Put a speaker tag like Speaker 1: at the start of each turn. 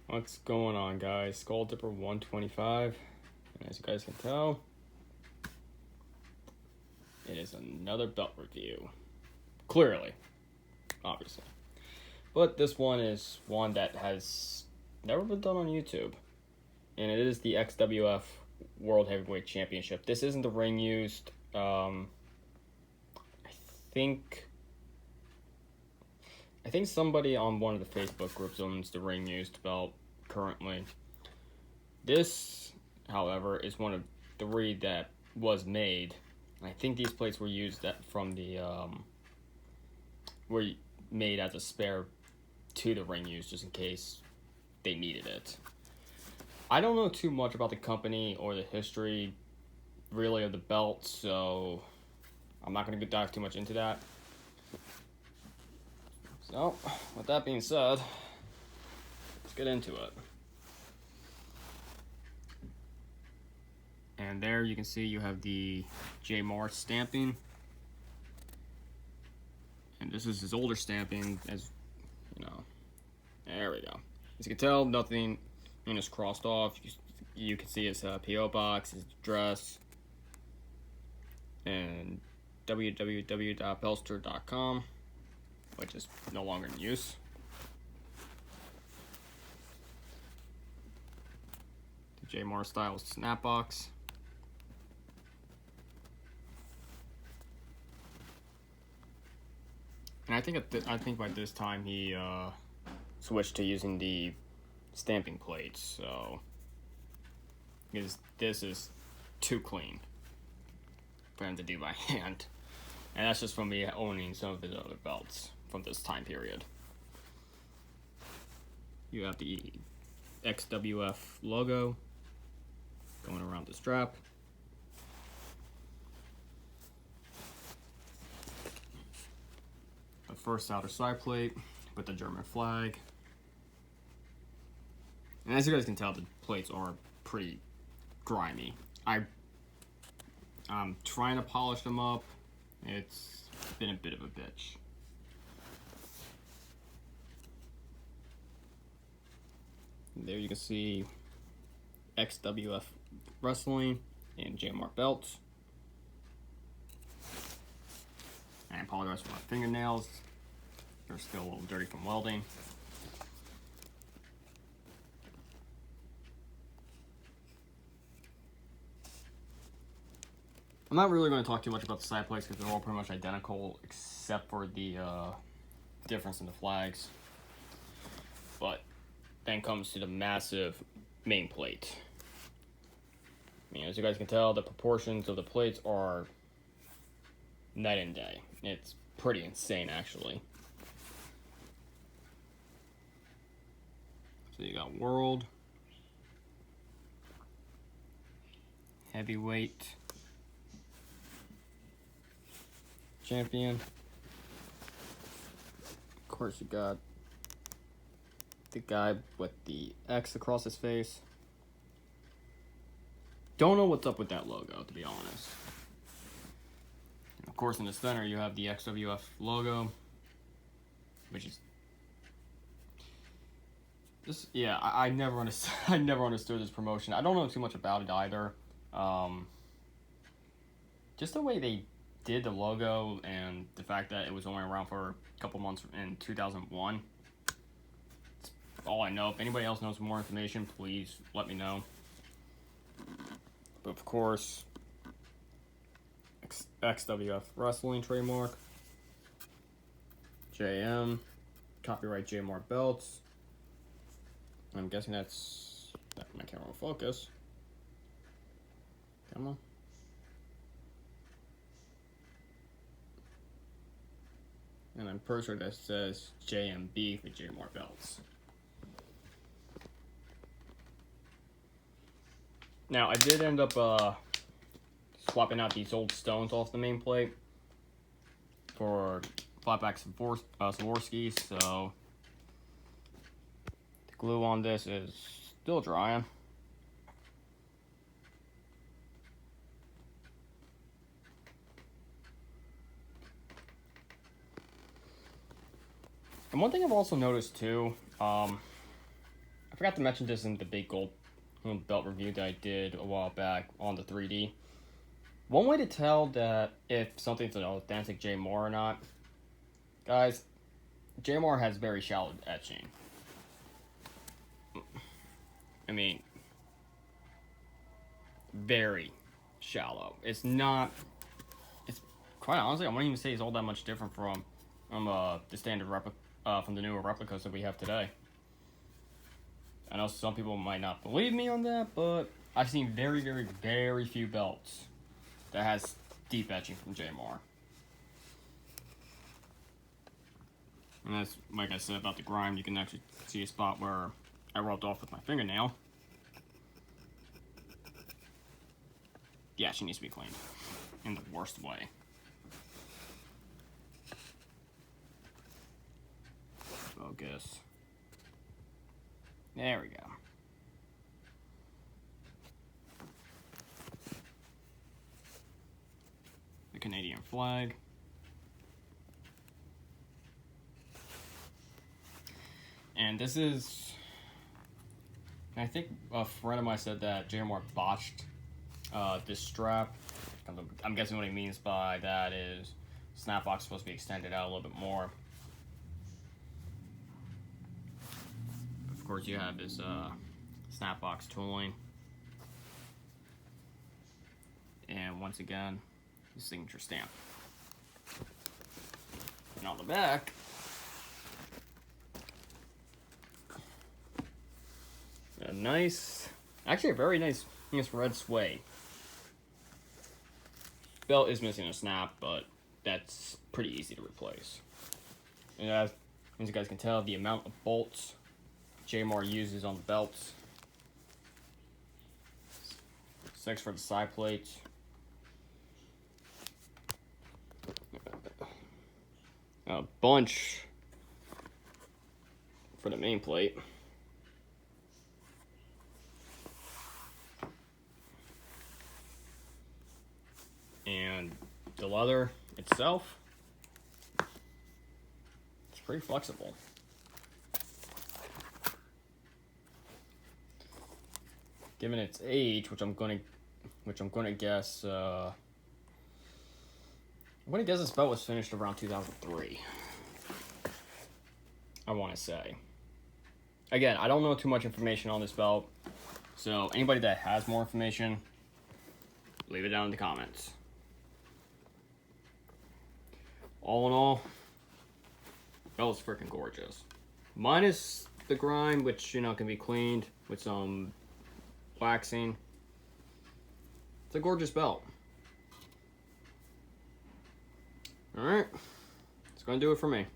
Speaker 1: What's going on, guys? Skull Dipper 125, and as you guys can tell, it is another belt review. Clearly, obviously. But this one is one that has never been done on YouTube, and it is the XWF World Heavyweight Championship. This isn't the ring used. I think somebody on one of the Facebook groups owns the ring used belt currently. This, however, is one of three that was made. I think these plates were used were made as a spare to the ring used, just in case they needed it. I don't know too much about the company or the history, really, of the belt, so I'm not going to dive too much into that. So, with that being said, let's get into it. And there you can see you have the JMar stamping. And this is his older stamping, as you know. There we go. As you can tell, nothing is crossed off. You can see his P.O. box, his address, and www.belster.com, which is no longer in use. The JMar style snap box. And I think by this time he switched to using the stamping plates, so because this is too clean for him to do by hand, and that's just from me owning some of his other belts from this time period. You have the XWF logo going around the strap. The first outer side plate with the German flag. And as you guys can tell, the plates are pretty grimy. I'm trying to polish them up. It's been a bit of a bitch. And there you can see XWF Wrestling and JMar belts. And I apologize for my fingernails. They're still a little dirty from welding. I'm not really going to talk too much about the side plates because they're all pretty much identical except for the difference in the flags. But then comes to the massive main plate. I mean, as you guys can tell, the proportions of the plates are night and day. It's pretty insane, actually. So you got World, Heavyweight Champion. Of course, you got the guy with the X across his face. Don't know what's up with that logo, to be honest. And of course, in the center, you have the XWF logo, which is just, yeah, I never understood. I never understood this promotion. I don't know too much about it either. Just the way they did the logo and the fact that it was only around for a couple months in 2001. That's all I know. If anybody else knows more information, please let me know. But of course, XWF Wrestling trademark, JM, copyright JMar belts. I'm guessing that's my camera will focus. Come on. And I'm pretty sure that says JMB for JMar belts. Now, I did end up swapping out these old stones off the main plate for flatback Swarovskis, so the glue on this is still drying. And one thing I've also noticed too, a I forgot to mention this in the big gold belt review that I did a while back on the 3D. One way to tell that if something's an authentic JMar or not, guys, JMar has very shallow etching. I mean, very shallow. It's not. It's quite honestly, I wouldn't even say it's all that much different from the standard from the newer replicas that we have today. I know some people might not believe me on that, but I've seen very, very, very few belts that has deep etching from JMar. And that's, like I said about the grime, you can actually see a spot where I rubbed off with my fingernail. Yeah, she needs to be cleaned in the worst way. Focus. There we go. The Canadian flag. And this is, I think a friend of mine said that JMar botched this strap. I'm guessing what he means by that is snap box is supposed to be extended out a little bit more. Of course, you have this snap box tooling, and once again, the signature stamp. And on the back, a nice, actually a very nice red suede. Belt is missing a snap, but that's pretty easy to replace. And as you guys can tell, the amount of bolts JMar uses on the belts. 6 for the side plates. A bunch for the main plate. And the leather itself, it's pretty flexible. Given its age, which I'm gonna guess, I'm gonna guess this belt was finished around 2003. I want to say. Again, I don't know too much information on this belt, so anybody that has more information, leave it down in the comments. All in all, belt's freaking gorgeous. Minus the grime, which, you know, can be cleaned with some waxing. It's a gorgeous belt. Alright, that's gonna do it for me.